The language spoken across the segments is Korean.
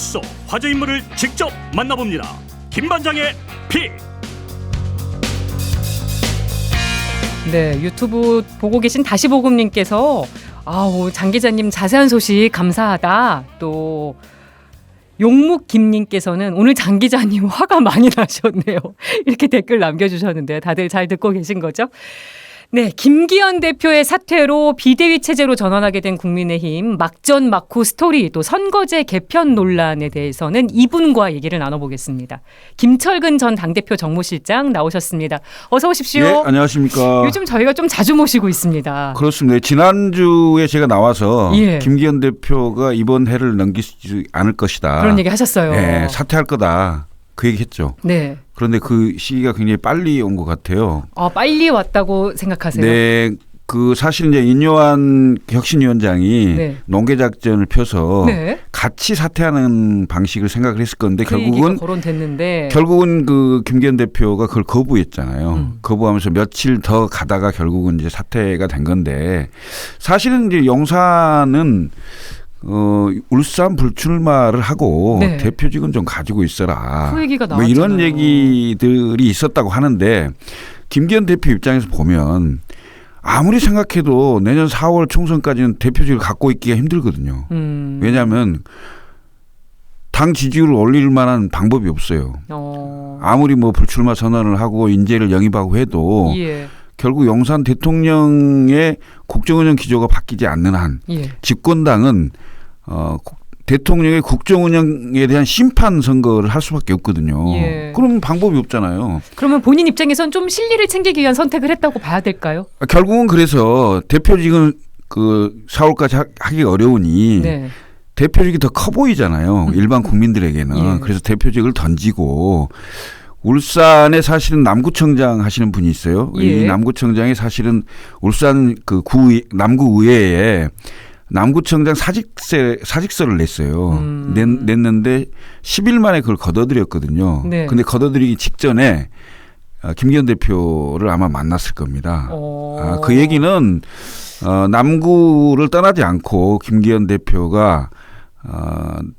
뉴스 속 화제 인물을 직접 만나봅니다. 김반장의 픽. 네, 유튜브 보고 계신 다시보금님께서 장 기자님 자세한 소식 감사하다. 또 용묵김님께서는 오늘 장 기자님 화가 많이 나셨네요. 이렇게 댓글 남겨주셨는데 다들 잘 듣고 계신 거죠? 네, 김기현 대표의 사퇴로 비대위 체제로 전환하게 된 국민의힘 막전 막후 스토리 또 선거제 개편 논란에 대해서는 이분과 얘기를 나눠보겠습니다. 김철근 전 당대표 정무실장 나오셨습니다. 어서 오십시오. 네, 안녕하십니까. 요즘 저희가 좀 자주 모시고 있습니다. 그렇습니다. 지난주에 제가 나와서 예. 김기현 대표가 이번 해를 넘기지 않을 것이다. 그런 얘기 하셨어요. 네, 사퇴할 거다. 그 얘기 했죠. 네. 그런데 그 시기가 굉장히 빨리 온 것 같아요. 빨리 왔다고 생각하세요? 네. 그 사실 이제 인요한 혁신위원장이 네. 농계작전을 펴서 네. 같이 사퇴하는 방식을 생각을 했을 건데 결국은 거론됐는데 결국은 그 김기현 대표가 그걸 거부했잖아요. 거부하면서 며칠 더 가다가 결국은 이제 사퇴가 된 건데 사실은 이제 용산은 울산 불출마를 하고 네. 대표직은 좀 가지고 있어라. 그 얘기가 뭐 나왔잖아요. 이런 얘기들이 있었다고 하는데 김기현 대표 입장에서 보면 아무리 생각해도 내년 4월 총선까지는 대표직을 갖고 있기가 힘들거든요. 왜냐하면 당 지지율을 올릴 만한 방법이 없어요. 아무리 뭐 불출마 선언을 하고 인재를 영입하고 해도 예. 결국 용산 대통령의 국정운영 기조가 바뀌지 않는 한 예. 집권당은 대통령의 국정운영에 대한 심판 선거를 할 수밖에 없거든요. 예. 그럼 방법이 없잖아요. 그러면 본인 입장에선 좀 실리를 챙기기 위한 선택을 했다고 봐야 될까요? 결국은 그래서 대표직은 그 4월까지 하기 어려우니 네. 대표직이 더 커 보이잖아요. 일반 국민들에게는. 예. 그래서 대표직을 던지고 울산에 사실은 남구청장 하시는 분이 있어요. 예. 이 남구청장이 사실은 울산 그 남구의회에 남구청장 사직서를 냈어요. 냈는데 10일 만에 그걸 걷어들였거든요. 네. 근데 걷어들이기 직전에 김기현 대표를 아마 만났을 겁니다. 그 얘기는 남구를 떠나지 않고 김기현 대표가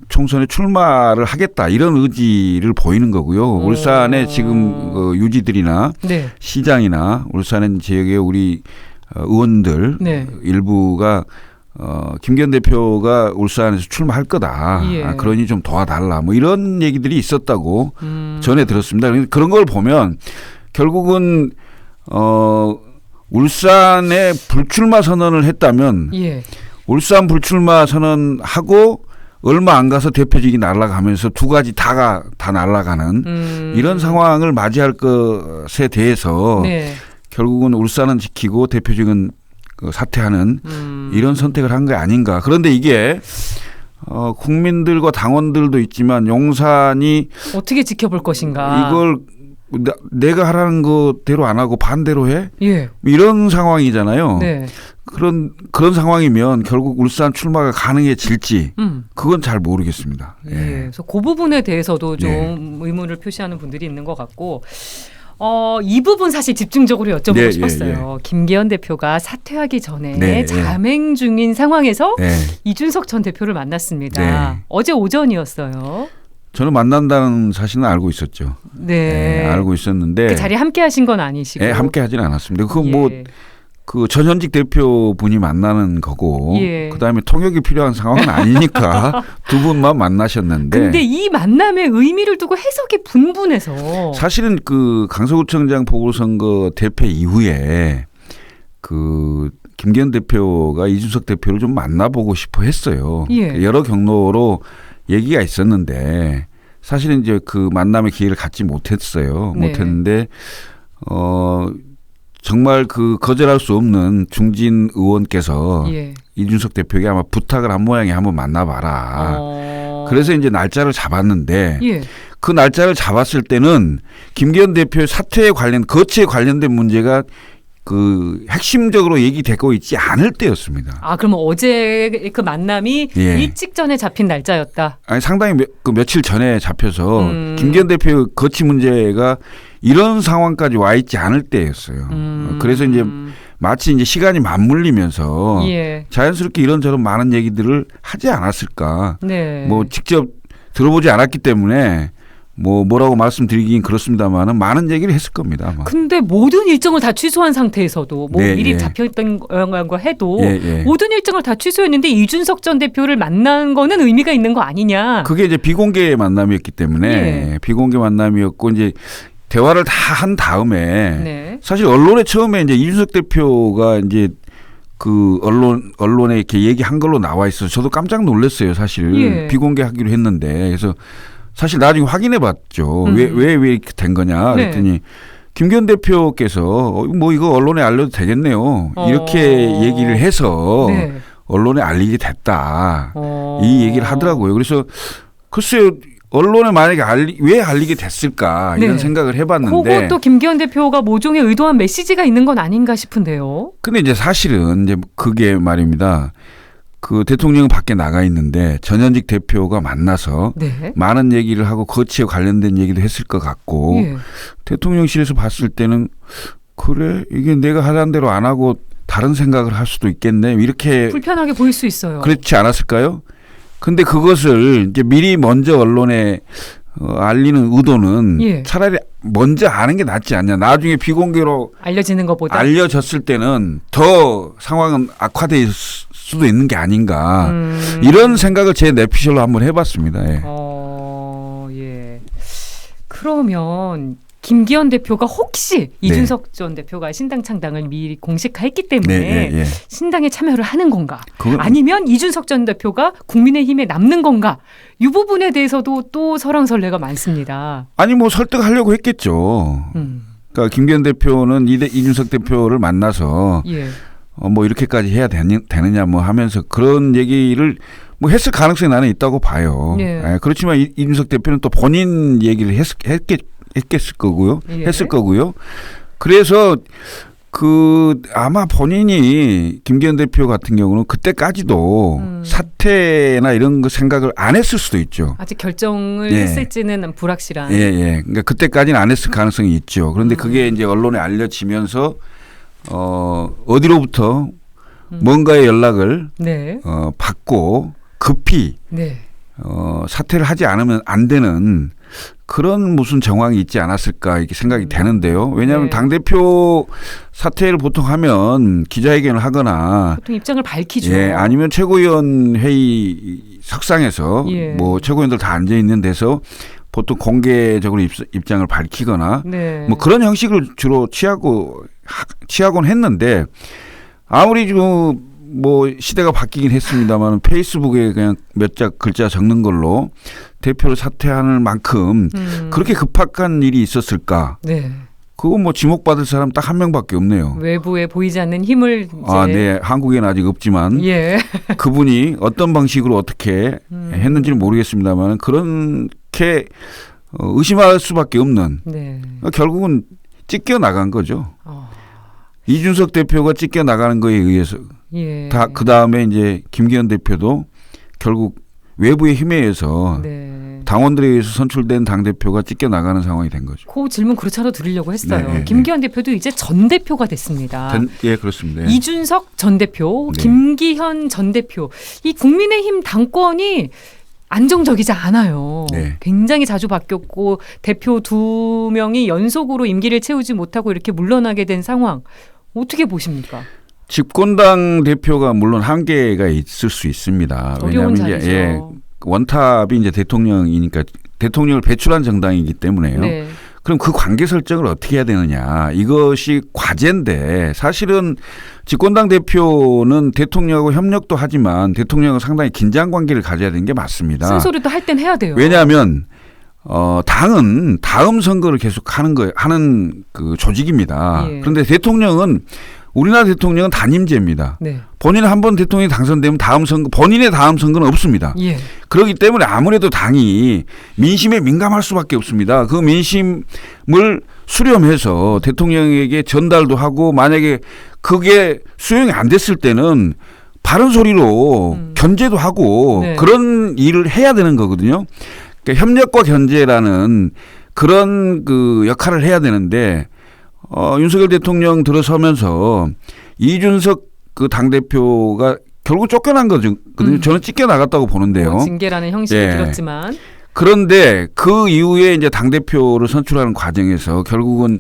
총선에 출마를 하겠다 이런 의지를 보이는 거고요. 울산의 지금 유지들이나 네. 시장이나 울산 지역의 우리 의원들 네. 일부가 김기현 대표가 울산에서 출마할 거다. 예. 그러니 좀 도와달라. 뭐 이런 얘기들이 있었다고 전에 들었습니다. 그런 걸 보면 결국은 울산에 불출마 선언을 했다면 예. 울산 불출마 선언하고 얼마 안 가서 대표직이 날아가면서 두 가지 다 날아가는 이런 상황을 맞이할 것에 대해서 네. 결국은 울산은 지키고 대표직은 사퇴하는 이런 선택을 한 게 아닌가. 그런데 이게 국민들과 당원들도 있지만 용산이 어떻게 지켜볼 것인가. 이걸 내가 하라는 거대로 안 하고 반대로 해? 예. 이런 상황이잖아요. 네. 그런 상황이면 결국 울산 출마가 가능해질지 그건 잘 모르겠습니다. 예. 그래서 그 부분에 대해서도 좀 네. 의문을 표시하는 분들이 있는 것 같고 이 부분 사실 집중적으로 여쭤보고 네, 싶었어요. 김기현 대표가 사퇴하기 전에 네, 자맹 중인 상황에서 네. 이준석 전 대표를 만났습니다. 네. 어제 오전이었어요. 저는 만난다는 사실은 알고 있었죠. 네. 네, 알고 있었는데 그 자리에 함께 하신 건 아니시고. 네, 함께 하지는 않았습니다. 그거 예. 뭐 그 전현직 대표분이 만나는 거고 예. 그다음에 통역이 필요한 상황은 아니니까 두 분만 만나셨는데 근데 이 만남의 의미를 두고 해석이 분분해서 사실은 그 강서구청장 보궐선거 대패 이후에 그 김기현 대표가 이준석 대표를 좀 만나보고 싶어 했어요. 예. 여러 경로로 얘기가 있었는데 사실은 이제 그 만남의 기회를 갖지 못했어요. 네. 못했는데 정말 그 거절할 수 없는 중진 의원께서 예. 이준석 대표에게 아마 부탁을 한 모양에 한번 만나봐라. 그래서 이제 날짜를 잡았는데 예. 그 날짜를 잡았을 때는 김기현 대표의 사퇴에 거치에 관련된 문제가 그 핵심적으로 얘기되고 있지 않을 때였습니다. 그러면 어제 그 만남이 예. 일찍 전에 잡힌 날짜였다. 아니 상당히 며칠 전에 잡혀서 김기현 대표의 거치 문제가 이런 상황까지 와 있지 않을 때였어요. 그래서 이제 마치 이제 시간이 맞물리면서 예. 자연스럽게 이런저런 많은 얘기들을 하지 않았을까. 네. 뭐 직접 들어보지 않았기 때문에 뭐라고 말씀드리긴 그렇습니다만은 많은 얘기를 했을 겁니다. 아마. 근데 모든 일정을 다 취소한 상태에서도 뭐 네, 미리 예. 잡혀있던 거 해도 예. 모든 일정을 다 취소했는데 이준석 전 대표를 만난 거는 의미가 있는 거 아니냐. 그게 이제 비공개 만남이었기 때문에 예. 비공개 만남이었고 이제 대화를 다 한 다음에 네. 사실 언론에 처음에 이제 이준석 대표가 이제 그 언론에 이렇게 얘기한 걸로 나와 있어서 저도 깜짝 놀랐어요. 사실 예. 비공개하기로 했는데 그래서 사실 나중에 확인해봤죠. 왜 이렇게 된 거냐 그랬더니 네. 김기현 대표께서 뭐 이거 언론에 알려도 되겠네요. 이렇게 얘기를 해서 네. 언론에 알리게 됐다. 이 얘기를 하더라고요. 그래서 글쎄요. 언론에 만약에 왜 알리게 됐을까 이런 네. 생각을 해봤는데 그것도 김기현 대표가 모종의 의도한 메시지가 있는 건 아닌가 싶은데요. 근데 이제 사실은 이제 그게 말입니다. 그 대통령은 밖에 나가 있는데 전현직 대표가 만나서 네. 많은 얘기를 하고 거치에 관련된 얘기도 했을 것 같고 예. 대통령실에서 봤을 때는 그래 이게 내가 하자는 대로 안 하고 다른 생각을 할 수도 있겠네 이렇게 불편하게 보일 수 있어요. 그렇지 않았을까요? 근데 그것을 이제 미리 먼저 언론에 알리는 의도는 예. 차라리 먼저 아는 게 낫지 않냐. 나중에 비공개로 알려지는 것보다. 알려졌을 때는 더 상황은 악화될 수도 있는 게 아닌가. 음. 이런 생각을 제 내피셜로 한번 해봤습니다. 예. 예. 그러면 김기현 대표가 혹시 이준석 전 대표가 신당 창당을 미리 공식화했기 때문에 네. 신당에 참여를 하는 건가? 그건 아니면 이준석 전 대표가 국민의힘에 남는 건가? 이 부분에 대해서도 또 설왕설래가 많습니다. 아니 뭐 설득하려고 했겠죠. 그러니까 김기현 대표는 이준석 대표를 만나서 예. 뭐 이렇게까지 해야 되느냐 뭐 하면서 그런 얘기를 뭐 했을 가능성이 나는 있다고 봐요. 예. 그렇지만 이준석 대표는 또 본인 얘기를 했겠을 거고요. 예. 했을 거고요. 그래서 그 아마 본인이 김기현 대표 같은 경우는 그때까지도 사퇴나 이런 거 생각을 안 했을 수도 있죠. 아직 결정을 예. 했을지는 불확실한. 예. 그러니까 그때까지는 안 했을 가능성이 있죠. 그런데 그게 이제 언론에 알려지면서 어디로부터 뭔가의 연락을 네. 받고 급히 네. 사퇴를 하지 않으면 안 되는 그런 무슨 정황이 있지 않았을까 이렇게 생각이 되는데요. 왜냐하면 네. 당대표 사퇴를 보통 하면 기자회견을 하거나 보통 입장을 밝히죠. 예, 아니면 최고위원 회의 석상에서 예. 뭐 최고위원들 다 앉아 있는 데서 보통 공개적으로 입장을 밝히거나 네. 뭐 그런 형식을 주로 취하곤 했는데 아무리 뭐 시대가 바뀌긴 했습니다만 페이스북에 그냥 몇 자 글자 적는 걸로 대표를 사퇴하는 만큼 그렇게 급박한 일이 있었을까? 네. 그거 뭐 지목받을 사람 딱 한 명밖에 없네요. 외부에 보이지 않는 힘을 이제 네. 한국에는 아직 없지만 예. 그분이 어떤 방식으로 어떻게 했는지는 모르겠습니다만 그렇게 의심할 수밖에 없는 네. 결국은 찢겨 나간 거죠. 이준석 대표가 찢겨 나가는 거에 의해서 예. 그 다음에 이제 김기현 대표도 결국 외부의 힘에 의해서 네. 당원들에 의해서 선출된 당 대표가 찢겨 나가는 상황이 된 거죠. 그 질문 그렇잖아 드리려고 했어요. 네. 김기현 대표도 이제 전 대표가 됐습니다. 예, 그렇습니다. 이준석 전 대표, 네. 김기현 전 대표, 이 국민의힘 당권이 안정적이지 않아요. 네. 굉장히 자주 바뀌었고 대표 2명이 연속으로 임기를 채우지 못하고 이렇게 물러나게 된 상황 어떻게 보십니까? 집권당 대표가 물론 한계가 있을 수 있습니다. 어려운 왜냐하면 자리죠. 이제 원탑이 이제 대통령이니까 대통령을 배출한 정당이기 때문에요. 네. 그럼 그 관계 설정을 어떻게 해야 되느냐 이것이 과제인데 사실은 집권당 대표는 대통령하고 협력도 하지만 대통령하고 상당히 긴장 관계를 가져야 되는 게 맞습니다. 쓴소리도 할 땐 해야 돼요. 왜냐하면 당은 다음 선거를 계속 하는 그 조직입니다. 예. 그런데 우리나라 대통령은 단임제입니다. 네. 본인 한 번 대통령이 당선되면 본인의 다음 선거는 없습니다. 예. 그렇기 때문에 아무래도 당이 민심에 민감할 수밖에 없습니다. 그 민심을 수렴해서 대통령에게 전달도 하고 만약에 그게 수용이 안 됐을 때는 바른 소리로 견제도 하고 네. 그런 일을 해야 되는 거거든요. 그러니까 협력과 견제라는 그런 그 역할을 해야 되는데 윤석열 대통령 들어서면서 이준석 그 당대표가 결국 쫓겨난 거거든요. 저는 찢겨 나갔다고 보는데요. 징계라는 형식이 예. 들었지만 그런데 그 이후에 이제 당대표를 선출하는 과정에서 결국은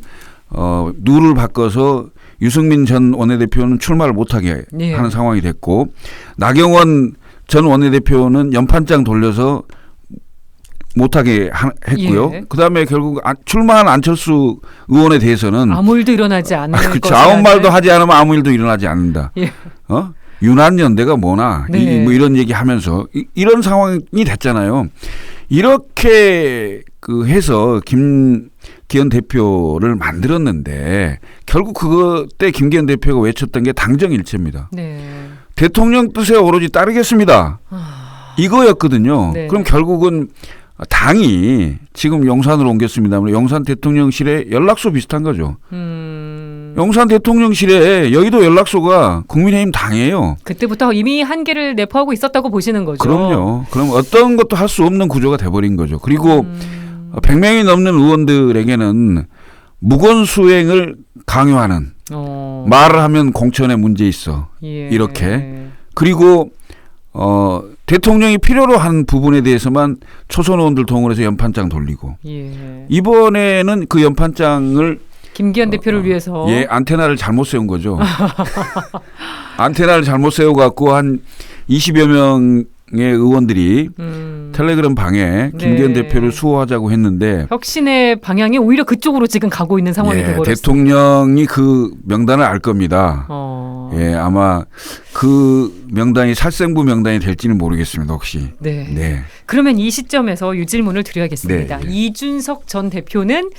룰을 바꿔서 유승민 전 원내대표는 출마를 못하게 예. 하는 상황이 됐고 나경원 전 원내대표는 연판장 돌려서 못하게 했고요. 예. 그다음에 결국 출마한 안철수 의원에 대해서는 아무 일도 일어나지 않을 그렇죠. 것이라는. 아무 말도 하지 않으면 아무 일도 일어나지 않는다. 예. 유난연대가 뭐나 네. 뭐 이런 얘기하면서 이런 상황이 됐잖아요. 이렇게 해서 김기현 대표를 만들었는데 결국 그때 김기현 대표가 외쳤던 게 당정일체입니다. 네. 대통령 뜻에 오로지 따르겠습니다. 이거였거든요. 네. 그럼 결국은 당이 지금 용산으로 옮겼습니다만 용산 대통령실에 연락소 비슷한 거죠. 용산 대통령실에 여의도 연락소가 국민의힘 당이에요. 그때부터 이미 한계를 내포하고 있었다고 보시는 거죠. 그럼요. 그럼 어떤 것도 할 수 없는 구조가 돼버린 거죠. 그리고 100명이 넘는 의원들에게는 무건 수행을 강요하는 말을 하면 공천에 문제 있어. 예. 이렇게. 그리고 대통령이 필요로 한 부분에 대해서만 초선 의원들 동원해서 연판장 돌리고 예. 이번에는 그 연판장을 김기현 대표를 위해서 안테나를 잘못 세운 거죠. 안테나를 잘못 세워갖고 한 20여 명의 의원들이 텔레그램 방에 김기현 네. 대표를 수호하자고 했는데 혁신의 방향이 오히려 그쪽으로 지금 가고 있는 상황이 되버렸어요. 대통령이 그 명단을 알 겁니다. 아마 그 명단이 살생부 명단이 될지는 모르겠습니다. 혹시. 네. 네. 그러면 이 시점에서 이 질문을 드려야겠습니다. 네. 이준석 전 대표는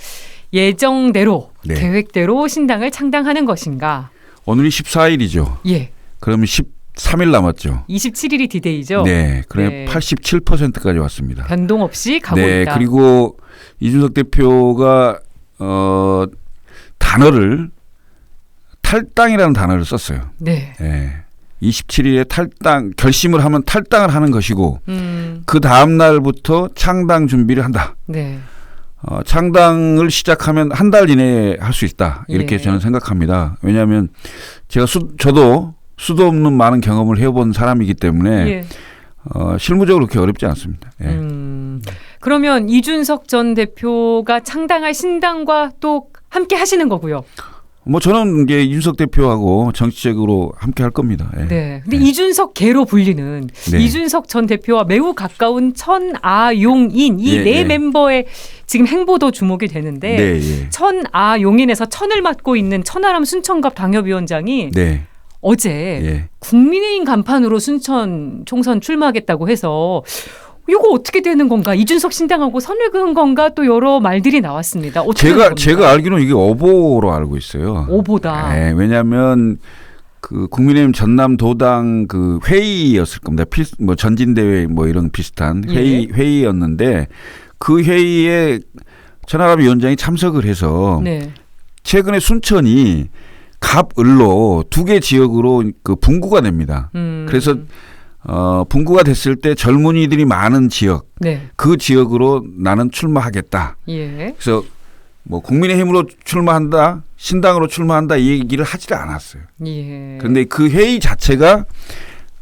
예정대로 네. 계획대로 신당을 창당하는 것인가? 오늘이 14일이죠. 예. 그러면 13일 남았죠. 27일이 디데이죠. 네. 그래 네. 87%까지 왔습니다. 변동 없이 가고 네. 있다. 그리고 이준석 대표가 단어를 탈당이라는 단어를 썼어요. 네. 네. 27일에 탈당 결심을 하면 탈당을 하는 것이고 그 다음 날부터 창당 준비를 한다. 네. 창당을 시작하면 한 달 이내에 할 수 있다. 이렇게 예. 저는 생각합니다. 왜냐하면 제가 저도 수도 없는 많은 경험을 해본 사람이기 때문에 예. 실무적으로 그렇게 어렵지 않습니다. 예. 그러면 이준석 전 대표가 창당할 신당과 또 함께 하시는 거고요. 뭐 저는 이제 이준석 대표하고 정치적으로 함께 할 겁니다. 예. 네. 근데 이준석계로 불리는 네. 이준석 전 대표와 매우 가까운 천아용인 이 예, 네 예. 멤버의 지금 행보도 주목이 되는데 네, 예. 천아용인에서 천을 맡고 있는 천하람 순천갑 당협위원장이 네. 어제 예. 국민의힘 간판으로 순천 총선 출마하겠다고 해서 이거 어떻게 되는 건가? 이준석 신당하고 선을 그은 건가? 또 여러 말들이 나왔습니다. 어떻게 되는 겁니까? 제가 알기로는 이게 오보로 알고 있어요. 오보다. 네, 왜냐하면 그 국민의힘 전남도당 그 회의였을 겁니다. 뭐 전진대회 뭐 이런 비슷한 회의였는데 그 회의에 천하람 위원장이 참석을 해서 네. 최근에 순천이 갑을로 두 개 지역으로 그 분구가 됩니다. 그래서 분구가 됐을 때 젊은이들이 많은 지역, 네. 그 지역으로 나는 출마하겠다. 예. 그래서 뭐 국민의힘으로 출마한다, 신당으로 출마한다 이 얘기를 하지를 않았어요. 예. 그런데 그 회의 자체가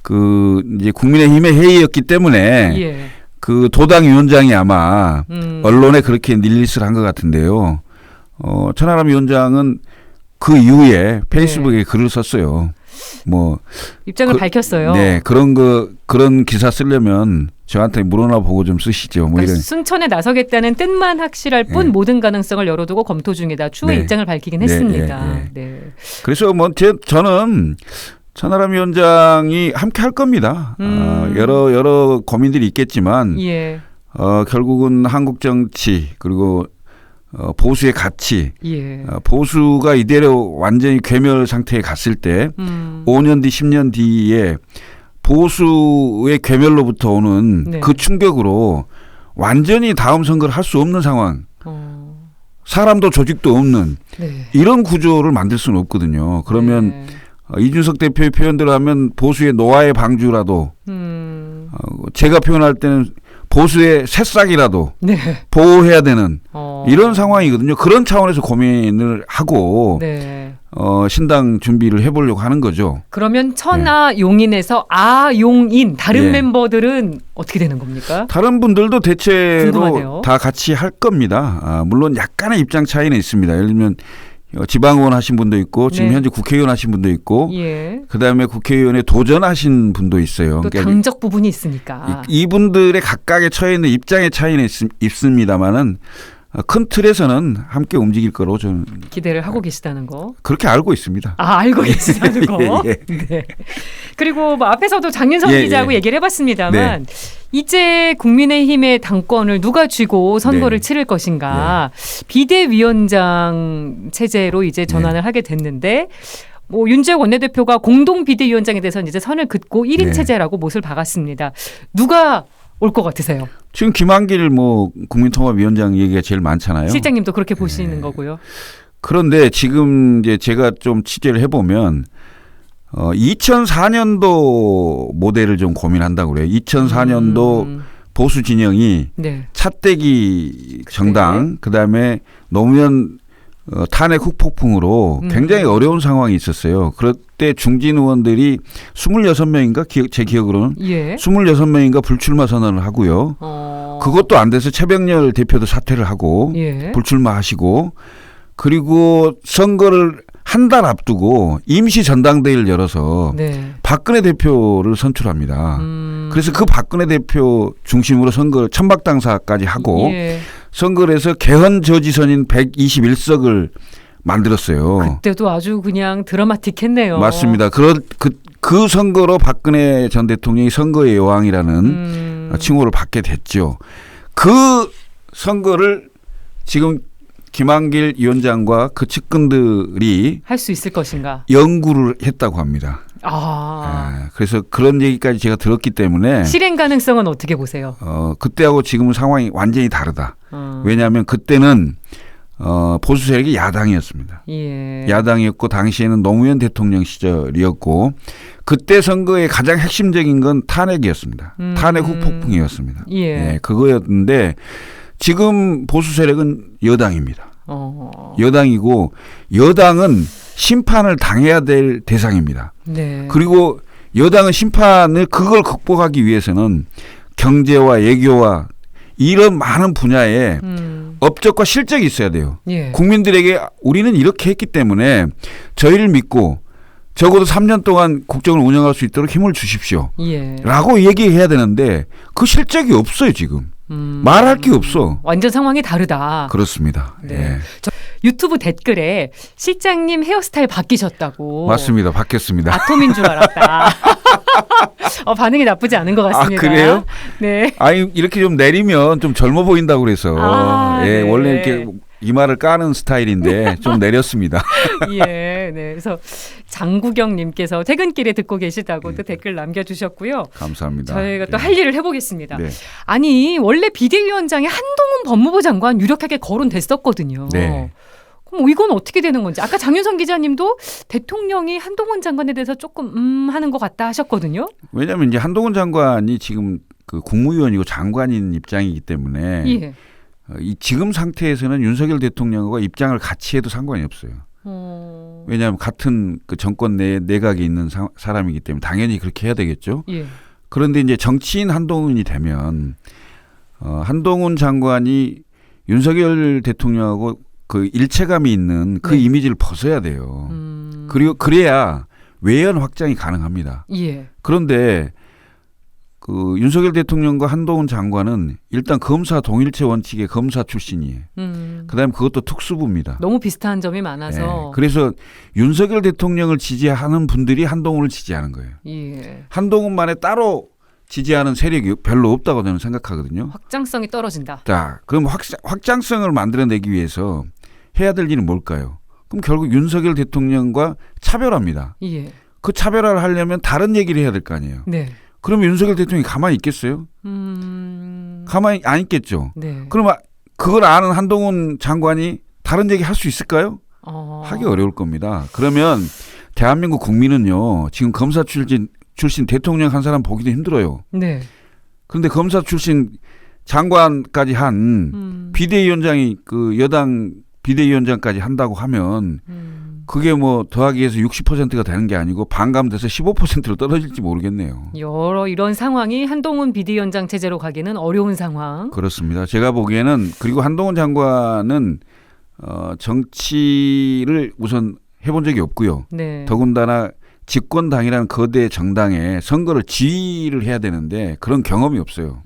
그 이제 국민의힘의 회의였기 때문에 예. 그 도당 위원장이 아마 언론에 그렇게 릴리스를 한 것 같은데요. 천하람 위원장은 그 이후에 페이스북에 글을 썼어요. 뭐 입장을 밝혔어요. 네, 그런 기사 쓰려면 저한테 물어나 보고 좀 쓰시죠. 뭐 그러니까 이런. 순천에 나서겠다는 뜻만 확실할 뿐 네. 모든 가능성을 열어두고 검토 중이다. 추후에 네. 입장을 밝히긴 네, 했습니다. 네, 네. 그래서 뭐 저는 천하람 위원장이 함께 할 겁니다. 여러 고민들이 있겠지만 예. 결국은 한국 정치 그리고 보수의 가치, 예. 보수가 이대로 완전히 괴멸 상태에 갔을 때 5년 뒤, 10년 뒤에 보수의 괴멸로부터 오는 네. 그 충격으로 완전히 다음 선거를 할 수 없는 상황, 사람도 조직도 없는 네. 이런 구조를 만들 수는 없거든요. 그러면 네. 이준석 대표의 표현대로 하면 보수의 노아의 방주라도 제가 표현할 때는 보수의 새싹이라도 네. 보호해야 되는 이런 상황이거든요. 그런 차원에서 고민을 하고 네. 신당 준비를 해보려고 하는 거죠. 그러면 천하 용인에서 아용인 다른 예. 멤버들은 어떻게 되는 겁니까? 다른 분들도 대체로 궁금하네요. 다 같이 할 겁니다. 물론 약간의 입장 차이는 있습니다. 예를 들면 지방의원 하신 분도 있고 지금 네. 현재 국회의원 하신 분도 있고 예. 그다음에 국회의원에 도전하신 분도 있어요. 또 그러니까 당적 부분이 있으니까. 이분들의 각각의 처해 있는 입장의 차이는 있습니다만은 큰 틀에서는 함께 움직일 거로 저는 기대를 하고 계시다는 거. 그렇게 알고 있습니다. 알고 계시다는 거. 예, 네. 그리고 뭐 앞에서도 장윤선 예, 기자하고 예. 얘기를 해봤습니다만 이제 국민의힘의 당권을 누가 쥐고 선거를 네. 치를 것인가. 비대위원장 체제로 이제 전환을 하게 됐는데 뭐 윤재욱 원내대표가 공동 비대위원장에 대해서는 이제 선을 긋고 1인 네. 체제라고 못을 박았습니다. 누가 올 것 같으세요? 지금 김한길 국민통합위원장 얘기가 제일 많잖아요. 실장님도 그렇게 보시는 거고요. 그런데 지금 이제 제가 좀 취재를 해보면 2004년도 모델을 좀 고민한다고 그래요. 2004년도 보수 진영이 네. 차떼기 정당 그다음에 노무현 탄핵 후폭풍으로 굉장히 어려운 상황이 있었어요. 그럴 때 중진 의원들이 26명인가 제 기억으로는 예. 26명인가 불출마 선언을 하고요. 그것도 안 돼서 최병렬 대표도 사퇴를 하고 예. 불출마하시고 그리고 선거를 한 달 앞두고 임시 전당대회를 열어서 네. 박근혜 대표를 선출합니다. 그래서 그 박근혜 대표 중심으로 선거를 천박당사까지 하고 예. 선거를 해서 개헌 저지선인 121석을 만들었어요. 그때도 아주 그냥 드라마틱했네요. 맞습니다. 그 선거로 박근혜 전 대통령이 선거의 여왕이라는 칭호를 받게 됐죠. 그 선거를 지금 김한길 위원장과 그 측근들이 할 수 있을 것인가? 연구를 했다고 합니다. 그래서 그런 얘기까지 제가 들었기 때문에 실행 가능성은 어떻게 보세요? 그때하고 지금은 상황이 완전히 다르다. 왜냐하면 그때는 보수 세력이 야당이었습니다. 예. 야당이었고 당시에는 노무현 대통령 시절이었고 그때 선거의 가장 핵심적인 건 탄핵이었습니다. 탄핵 후폭풍이었습니다. 예. 그거였는데 지금 보수 세력은 여당입니다. 여당이고 여당은 심판을 당해야 될 대상입니다. 네. 그리고 여당은 심판을 그걸 극복하기 위해서는 경제와 외교와 이런 많은 분야에 업적과 실적이 있어야 돼요. 예. 국민들에게 우리는 이렇게 했기 때문에 저희를 믿고 적어도 3년 동안 국정을 운영할 수 있도록 힘을 주십시오. 예. 라고 얘기해야 되는데 그 실적이 없어요 지금. 말할 게 없어. 완전 상황이 다르다. 그렇습니다. 네. 예. 유튜브 댓글에 실장님 헤어스타일 바뀌셨다고. 맞습니다. 바뀌었습니다. 아톰인 줄 알았다. 반응이 나쁘지 않은 것 같습니다. 그래요? 네. 아니 이렇게 좀 내리면 좀 젊어 보인다고 그래서 예, 네. 원래 이렇게 이마를 까는 스타일인데 좀 내렸습니다. 예, 네. 그래서 장구경님께서 퇴근길에 듣고 계시다고 또 댓글 남겨주셨고요. 감사합니다. 저희가 또 할 일을 해보겠습니다. 네. 아니 원래 비대위원장에 한동훈 법무부 장관 유력하게 거론됐었거든요. 네. 그럼 이건 어떻게 되는 건지 아까 장윤선 기자님도 대통령이 한동훈 장관에 대해서 조금 하는 것 같다 하셨거든요. 왜냐하면 이제 한동훈 장관이 지금 그 국무위원이고 장관인 입장이기 때문에 예. 이 지금 상태에서는 윤석열 대통령과 입장을 같이 해도 상관이 없어요. 왜냐하면 같은 그 정권 내에 내각에 있는 사람이기 때문에 당연히 그렇게 해야 되겠죠. 예. 그런데 이제 정치인 한동훈이 되면 한동훈 장관이 윤석열 대통령하고 그 일체감이 있는 그 네. 이미지를 벗어야 돼요. 그리고 그래야 외연 확장이 가능합니다. 예. 그런데 그 윤석열 대통령과 한동훈 장관은 일단 검사 동일체 원칙의 검사 출신이에요. 그다음에 그것도 특수부입니다. 너무 비슷한 점이 많아서. 네. 그래서 윤석열 대통령을 지지하는 분들이 한동훈을 지지하는 거예요. 예. 한동훈만에 따로 지지하는 세력이 별로 없다고 저는 생각하거든요. 확장성이 떨어진다. 자, 그럼 확장성을 만들어내기 위해서 해야 될 일은 뭘까요? 그럼 결국 윤석열 대통령과 차별합니다. 예. 그 차별화를 하려면 다른 얘기를 해야 될 거 아니에요. 네. 그러면 윤석열 대통령이 가만히 있겠어요? 가만히 안 있겠죠. 네. 그럼 그걸 아는 한동훈 장관이 다른 얘기 할 수 있을까요? 하기 어려울 겁니다. 그러면 대한민국 국민은요, 지금 검사 출신 대통령 한 사람 보기도 힘들어요. 네. 그런데 검사 출신 장관까지 한 비대위원장이 그 여당 비대위원장까지 한다고 하면 그게 뭐 더하기 해서 60%가 되는 게 아니고 반감돼서 15%로 떨어질지 모르겠네요. 여러 이런 상황이 한동훈 비대위원장 체제로 가기는 어려운 상황. 그렇습니다. 제가 보기에는 그리고 한동훈 장관은 정치를 우선 해본 적이 없고요. 네. 더군다나 집권당이라는 거대 정당에 선거를 지휘를 해야 되는데 그런 경험이 없어요.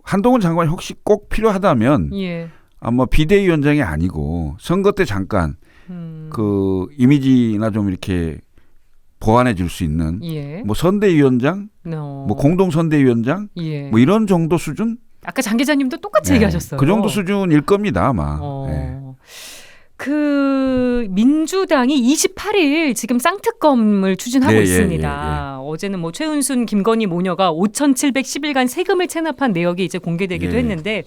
한동훈 장관이 혹시 꼭 필요하다면 예. 아마 비대위원장이 아니고 선거 때 잠깐 그 이미지나 좀 이렇게 보완해 줄 수 있는 예. 뭐 선대위원장, 뭐 공동 선대위원장, 예. 뭐 이런 정도 수준? 아까 장 기자님도 똑같이 얘기하셨어요. 그 정도 수준일 겁니다 아마. 네. 그 민주당이 28일 지금 쌍특검을 추진하고 네, 있습니다. 어제는 뭐 최은순, 김건희 모녀가 5,710일간 세금을 체납한 내역이 이제 공개되기도 했는데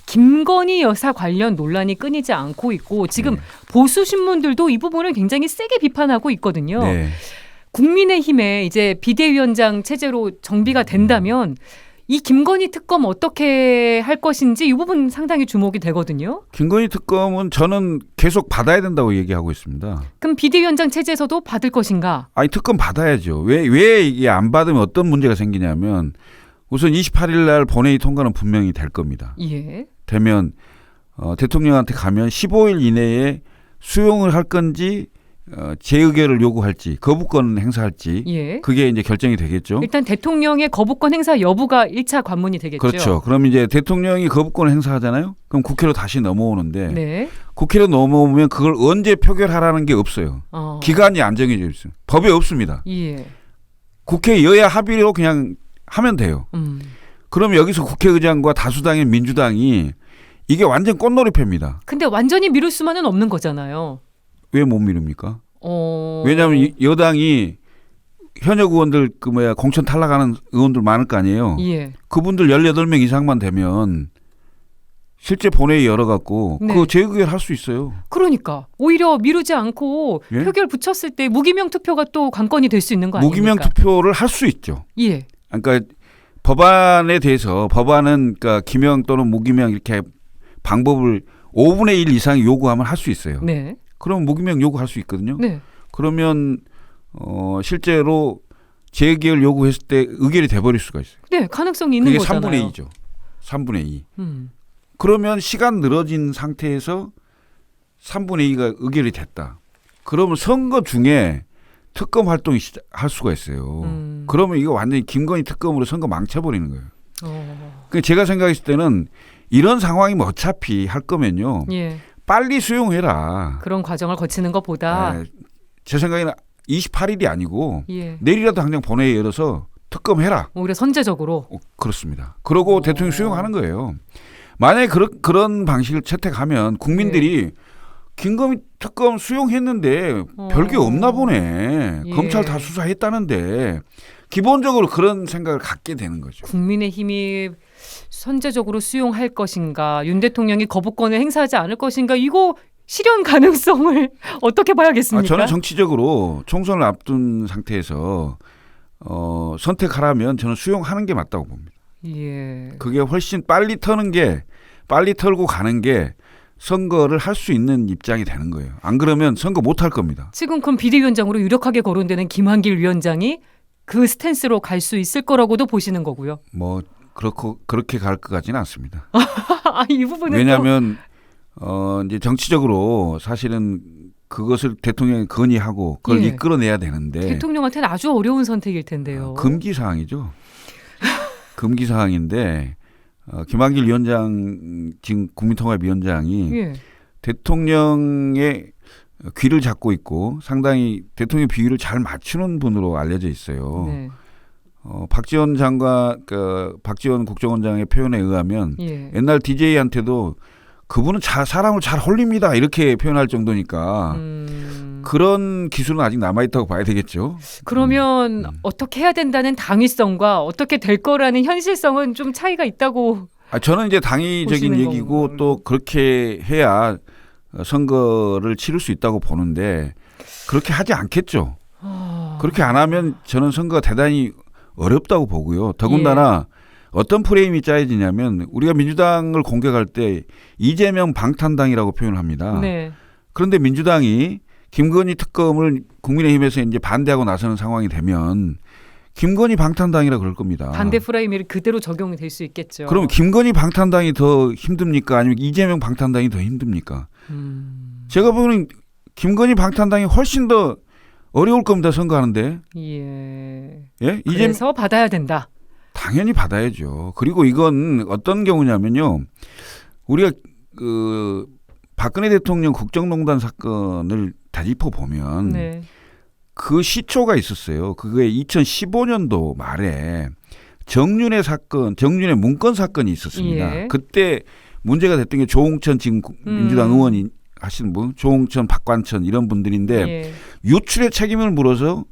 김건희 여사 관련 논란이 끊이지 않고 있고 지금 보수 신문들도 이 부분을 굉장히 세게 비판하고 있거든요. 네. 국민의힘에 이제 비대위원장 체제로 정비가 된다면 이 김건희 특검 어떻게 할 것인지 이 부분 상당히 주목이 되거든요. 김건희 특검은 저는 계속 받아야 된다고 얘기하고 있습니다. 그럼 비대위원장 체제에서도 받을 것인가? 아니 특검 받아야죠. 왜 이게 안 받으면 어떤 문제가 생기냐면 우선 28일 날 본회의 통과는 분명히 될 겁니다. 예. 되면 대통령한테 가면 15일 이내에 수용을 할 건지 재의결을 요구할지 거부권 행사할지 예. 그게 이제 결정이 되겠죠. 일단 대통령의 거부권 행사 여부가 1차 관문이 되겠죠. 그렇죠. 그럼 이제 대통령이 거부권을 행사하잖아요. 그럼 국회로 다시 넘어오는데 네. 국회로 넘어오면 그걸 언제 표결하라는 게 없어요. 기간이 안 정해져 있어요. 법에 없습니다. 예. 국회 여야 합의로 그냥 하면 돼요. 그럼 여기서 국회의장과 다수당인 민주당이 이게 완전 꽃놀이패입니다. 근데 완전히 미룰 수만은 없는 거잖아요. 왜 못 미룹니까? 왜냐하면 여당이 현역 의원들 공천 탈락하는 의원들 많을 거 아니에요. 예. 그분들 18명 이상만 되면 실제 본회의 열어갖고 네. 그 재의결 할 수 있어요. 그러니까 오히려 미루지 않고 예? 표결 붙였을 때 무기명 투표가 또 관건이 될 수 있는 거 아닙니까? 무기명 투표를 할 수 있죠. 예. 그러니까 법안에 대해서 법안은 그러니까 기명 또는 무기명 이렇게 방법을 5분의 1 이상 요구하면 할 수 있어요. 네. 그럼 무기명 요구할 수 있거든요. 네. 그러면 실제로 재의결 요구했을 때 의결이 돼버릴 수가 있어요. 네, 가능성이 있는 그게 거잖아요. 3분의 2죠. 3분의 2. 그러면 시간 늘어진 상태에서 3분의 2가 의결이 됐다. 그러면 선거 중에 특검 활동이 할 수가 있어요. 그러면 이거 완전히 김건희 특검으로 선거 망쳐버리는 거예요. 그러니까 제가 생각했을 때는 이런 상황이면 어차피 할 거면요. 예. 빨리 수용해라. 그런 과정을 거치는 것보다 네, 제 생각에는 28일이 아니고 예. 내일이라도 당장 본회의 열어서 특검해라. 오히려 선제적으로. 그렇습니다. 그러고 대통령 수용하는 거예요. 만약에 그런 방식을 채택하면 국민들이 김건희 특검 수용했는데 별게 없나 보네. 예. 검찰 다 수사했다는데 기본적으로 그런 생각을 갖게 되는 거죠. 국민의힘이 선제적으로 수용할 것인가, 윤 대통령이 거부권을 행사하지 않을 것인가, 이거 실현 가능성을 어떻게 봐야겠습니까? 저는 정치적으로 총선을 앞둔 상태에서 선택하라면 저는 수용하는 게 맞다고 봅니다. 예. 그게 훨씬 빨리 털고 가는 게 선거를 할 수 있는 입장이 되는 거예요. 안 그러면 선거 못 할 겁니다. 지금 그럼 비대위원장으로 유력하게 거론되는 김한길 위원장이 그 스탠스로 갈 수 있을 거라고도 보시는 거고요. 뭐 그렇게 갈 것 같지는 않습니다. 이 부분은 왜냐하면 이제 정치적으로 사실은 그것을 대통령이 건의하고 그걸 이끌어내야 되는데 대통령한테는 아주 어려운 선택일 텐데요. 금기 사항이죠. 금기 사항인데 김한길 위원장 지금 국민통합위원장이 대통령의 귀를 잡고 있고 상당히 대통령 비위를 잘 맞추는 분으로 알려져 있어요. 네. 박지원 장관, 박지원 국정원장의 표현에 의하면 옛날 DJ한테도 그분은 사람을 잘 홀립니다 이렇게 표현할 정도니까 그런 기술은 아직 남아있다고 봐야 되겠죠. 그러면 어떻게 해야 된다는 당위성과 어떻게 될 거라는 현실성은 좀 차이가 있다고. 저는 이제 당위적인 얘기고 거군요. 또 그렇게 해야 선거를 치를 수 있다고 보는데 그렇게 하지 않겠죠. 그렇게 안 하면 저는 선거가 대단히 어렵다고 보고요. 더군다나 어떤 프레임이 짜여지냐면 우리가 민주당을 공격할 때 이재명 방탄당이라고 표현을 합니다. 네. 그런데 민주당이 김건희 특검을 국민의힘에서 이제 반대하고 나서는 상황이 되면 김건희 방탄당이라 그럴 겁니다. 반대 프레임이 그대로 적용이 될 수 있겠죠. 그럼 김건희 방탄당이 더 힘듭니까? 아니면 이재명 방탄당이 더 힘듭니까? 제가 보는 김건희 방탄당이 훨씬 더 어려울 겁니다. 선거하는데. 예. 예? 그래서 받아야 된다. 당연히 받아야죠. 그리고 이건 어떤 경우냐면요. 우리가 그 박근혜 대통령 국정농단 사건을 다짚어 보면 네. 그 시초가 있었어요. 그게 2015년도 말에 정윤회 사건, 정윤회 문건 사건이 있었습니다. 예. 그때 문제가 됐던 게 조홍천 지금 민주당 의원이 하시는 분, 조홍천, 박관천 이런 분들인데 예. 유출의 책임을 물어서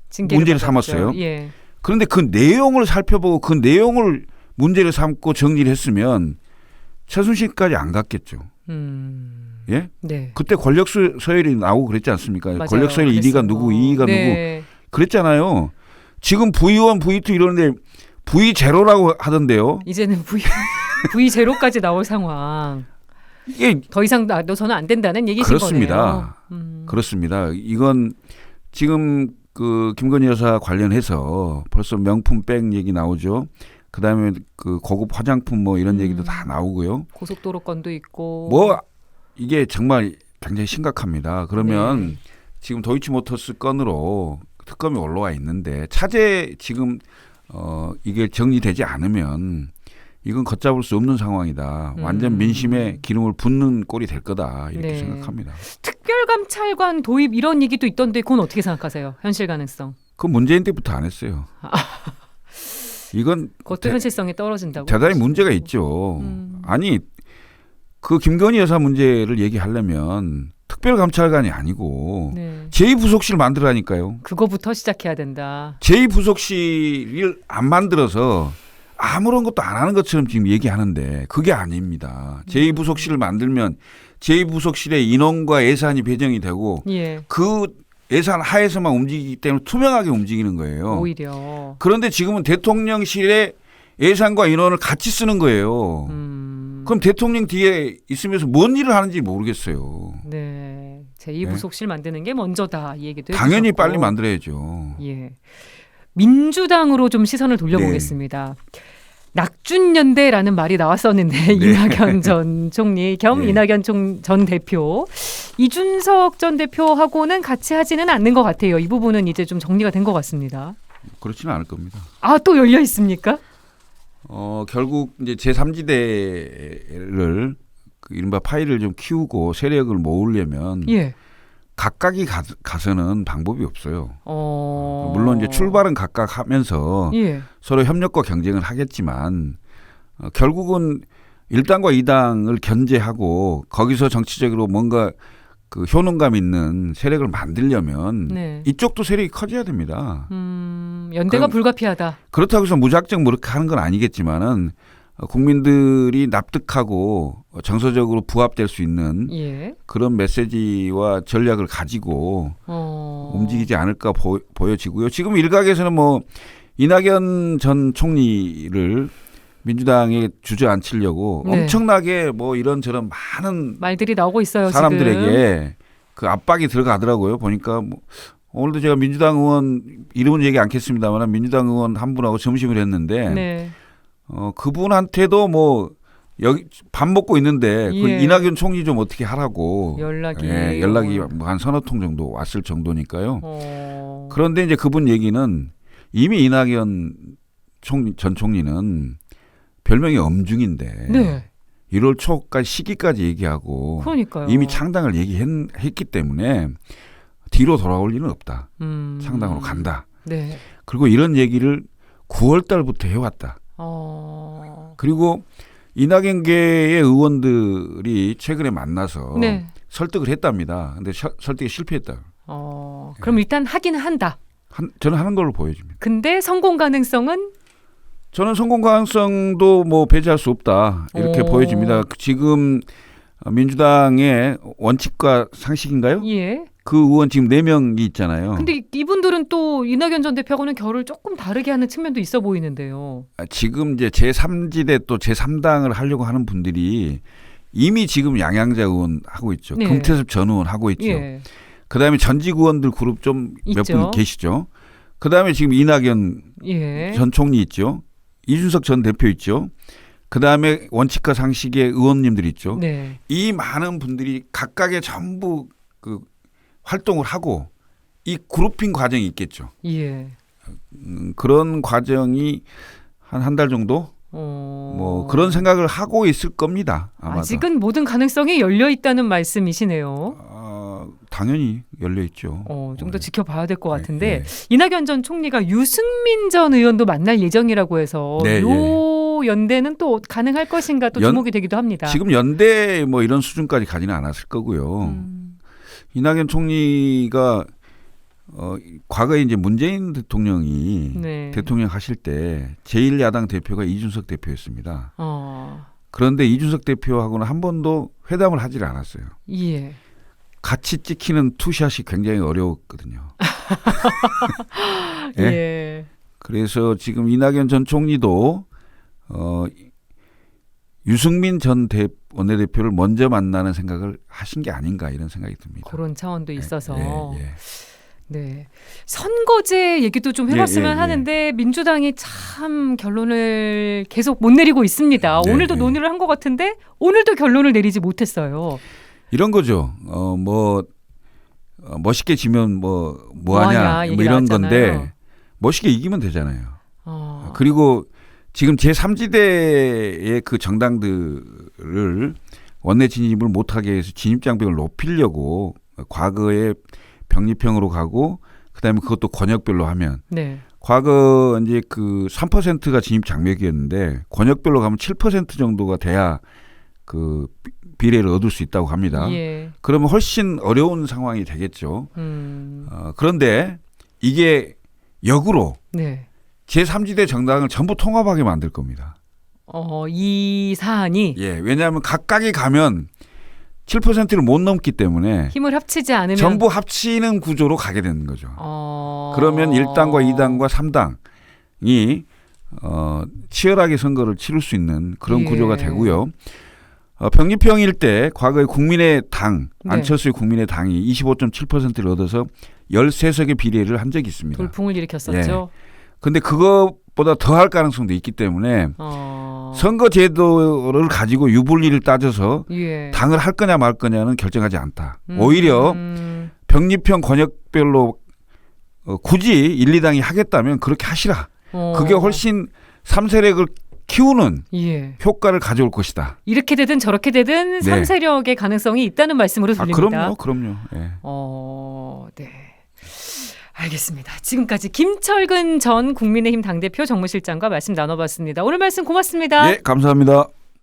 징계를 문제를 받았죠. 삼았어요. 예. 그런데 그 내용을 살펴보고 그 내용을 문제를 삼고 정리를 했으면 최순실까지 안 갔겠죠. 예? 네. 그때 권력 서열이 나오고 그랬지 않습니까? 맞아요. 권력 서열 1위가 그랬어요. 누구, 2위가 네. 누구 그랬잖아요. 지금 V1, V2 이러는데 V0라고 하던데요. 이제는 V 제로까지 나올 상황. 이게 더 이상 저는 안 된다는 얘기신 그렇습니다. 거네요. 그렇습니다. 이건 지금 그 김건희 여사 관련해서 벌써 명품백 얘기 나오죠. 그다음에 그 고급 화장품 뭐 이런 얘기도 다 나오고요. 고속도로건도 있고. 뭐 이게 정말 굉장히 심각합니다. 그러면 네. 지금 도이치모터스 건으로 특검이 올라와 있는데 차제 지금 이게 정리되지 않으면 이건 걷잡을 수 없는 상황이다. 완전 민심의 기름을 붓는 꼴이 될 거다. 이렇게 네. 생각합니다. 특별감찰관 도입 이런 얘기도 있던데 그건 어떻게 생각하세요? 현실 가능성. 그건 문재인 때부터 안 했어요. 이건 그것도 현실성이 떨어진다고. 대단히 문제가 있죠. 아니 그 김건희 여사 문제를 얘기하려면 특별감찰관이 아니고 네. 제2부속실 만들라니까요. 그거부터 시작해야 된다. 제2부속실을 안 만들어서 아무런 것도 안 하는 것처럼 지금 얘기하는데 그게 아닙니다. 제2부속실을 만들면 제2부속실의 인원과 예산이 배정이 되고 예. 그 예산 하에서만 움직이기 때문에 투명하게 움직이는 거예요. 오히려. 그런데 지금은 대통령실의 예산과 인원을 같이 쓰는 거예요. 그럼 대통령 뒤에 있으면서 뭔 일을 하는지 모르겠어요. 네. 제2부속실 만드는 게 먼저다. 이 얘기도 당연히 해주셨고. 빨리 만들어야죠. 예. 민주당으로 좀 시선을 돌려보겠습니다. 낙준연대라는 말이 나왔었는데 이낙연 전 총리 겸 네. 이낙연 전 대표 이준석 전 대표하고는 같이 하지는 않는 것 같아요. 이 부분은 이제 좀 정리가 된 것 같습니다. 그렇지는 않을 겁니다. 아, 또 열려 있습니까? 결국 이제 제3지대를 그 이른바 파일을 좀 키우고 세력을 모으려면 예. 각각이 가서는 방법이 없어요. 어... 물론 이제 출발은 각각 하면서 예. 서로 협력과 경쟁을 하겠지만 결국은 1당과 2당을 견제하고 거기서 정치적으로 뭔가 그 효능감 있는 세력을 만들려면 네. 이쪽도 세력이 커져야 됩니다. 연대가 불가피하다. 그렇다고 해서 무작정 뭐 그렇게 하는 건 아니겠지만은 국민들이 납득하고 정서적으로 부합될 수 있는 예. 그런 메시지와 전략을 가지고 움직이지 않을까 보여지고요. 지금 일각에서는 뭐 이낙연 전 총리를 민주당에 주저앉히려고 네. 엄청나게 뭐 이런저런 많은 말들이 나오고 있어요. 사람들에게 지금. 그 압박이 들어가더라고요. 보니까 뭐 오늘도 제가 민주당 의원 이름은 얘기 않겠습니다만 민주당 의원 한 분하고 점심을 했는데 네. 그분한테도 뭐 여기 밥 먹고 있는데 그 예. 이낙연 총리 좀 어떻게 하라고 연락이 뭐 한 서너 통 정도 왔을 정도니까요. 그런데 이제 그분 얘기는 이미 이낙연 전 총리는 별명이 엄중인데 네. 1월 초까지 시기까지 얘기하고 그러니까요. 이미 창당을 얘기했기 때문에 뒤로 돌아올 일은 없다. 창당으로 간다. 네. 그리고 이런 얘기를 9월 달부터 해왔다. 그리고 이낙연계의 의원들이 최근에 만나서 네. 설득을 했답니다. 근데 설득에 실패했다. 그럼 일단 하기는 한다. 저는 하는 걸로 보여집니다. 근데 성공 가능성은? 저는 성공 가능성도 뭐 배제할 수 없다. 이렇게 보여집니다. 지금 민주당의 원칙과 상식인가요? 예. 그 의원 지금 4명이 있잖아요. 근데 이분들은 또 이낙연 전 대표하고는 결을 조금 다르게 하는 측면도 있어 보이는데요. 지금 이제 제3지대 또 제3당을 하려고 하는 분들이 이미 지금 양양자 의원 하고 있죠. 네. 금태섭 전 의원 하고 있죠. 예. 그다음에 전직 의원들 그룹 좀 몇 있죠. 분 계시죠. 그다음에 지금 이낙연 예. 전 총리 있죠. 이준석 전 대표 있죠. 그다음에 원칙과 상식의 의원님들 있죠. 네. 이 많은 분들이 각각의 전부 그 활동을 하고 이 그룹핑 과정이 있겠죠. 예. 그런 과정이 한 달 정도 뭐 그런 생각을 하고 있을 겁니다. 아마도. 아직은 모든 가능성이 열려 있다는 말씀이시네요. 당연히 열려 있죠. 좀 더 지켜봐야 될 것 같은데 네. 이낙연 전 총리가 유승민 전 의원도 만날 예정이라고 해서 네, 요 연대는 또 가능할 것인가 또 주목이 되기도 합니다. 지금 연대 뭐 이런 수준까지 가지는 않았을 거고요. 이낙연 총리가 과거에 이제 문재인 대통령이 네. 대통령 하실 때 제1야당 대표가 이준석 대표였습니다. 어, 그런데 이준석 대표하고는 한 번도 회담을 하질 않았어요. 예. 같이 찍히는 투샷이 굉장히 어려웠거든요. 예? 예. 그래서 지금 이낙연 전 총리도 유승민 전 원내대표를 먼저 만나는 생각을 하신 게 아닌가 이런 생각이 듭니다. 그런 차원도 있어서. 예. 네. 선거제 얘기도 좀 해봤으면 예. 하는데 민주당이 참 결론을 계속 못 내리고 있습니다. 네, 오늘도 네. 논의를 한 것 같은데 오늘도 결론을 내리지 못했어요. 이런 거죠. 멋있게 지면 뭐하냐 뭐하냐 얘기 이런 나왔잖아요. 건데 멋있게 이기면 되잖아요. 어. 그리고 지금 제3지대의 그 정당들을 원내 진입을 못하게 해서 진입 장벽을 높이려고 과거에 병립형으로 가고 그다음에 그것도 권역별로 하면 네. 과거 이제 그 3%가 진입 장벽이었는데 권역별로 가면 7% 정도가 돼야 그 비례를 얻을 수 있다고 합니다. 예. 그러면 훨씬 어려운 상황이 되겠죠. 그런데 이게 역으로 네. 제3지대 정당을 전부 통합하게 만들 겁니다. 이 사안이 예, 왜냐하면 각각이 가면 7%를 못 넘기 때문에 힘을 합치지 않으면 전부 합치는 구조로 가게 되는 거죠. 어... 그러면 1당과 2당과 3당이 치열하게 선거를 치를 수 있는 그런 예. 구조가 되고요. 병립형일 때 과거에 국민의당 네. 안철수의 국민의당이 25.7%를 얻어서 13석의 비례를 한 적이 있습니다. 돌풍을 일으켰었죠. 그런데 그것보다 더할 가능성도 있기 때문에 선거 제도를 가지고 유불리를 따져서 예. 당을 할 거냐 말 거냐는 결정하지 않다. 오히려 병립형 권역별로 굳이 1, 2당이 하겠다면 그렇게 하시라. 그게 훨씬 3세력을 키우는 예. 효과를 가져올 것이다. 이렇게 되든 저렇게 되든 네. 3세력의 가능성이 있다는 말씀으로 들립니다. 그럼요. 예. 네. 알겠습니다. 지금까지 김철근 전 국민의힘 당대표 정무실장과 말씀 나눠봤습니다. 오늘 말씀 고맙습니다. 예, 감사합니다.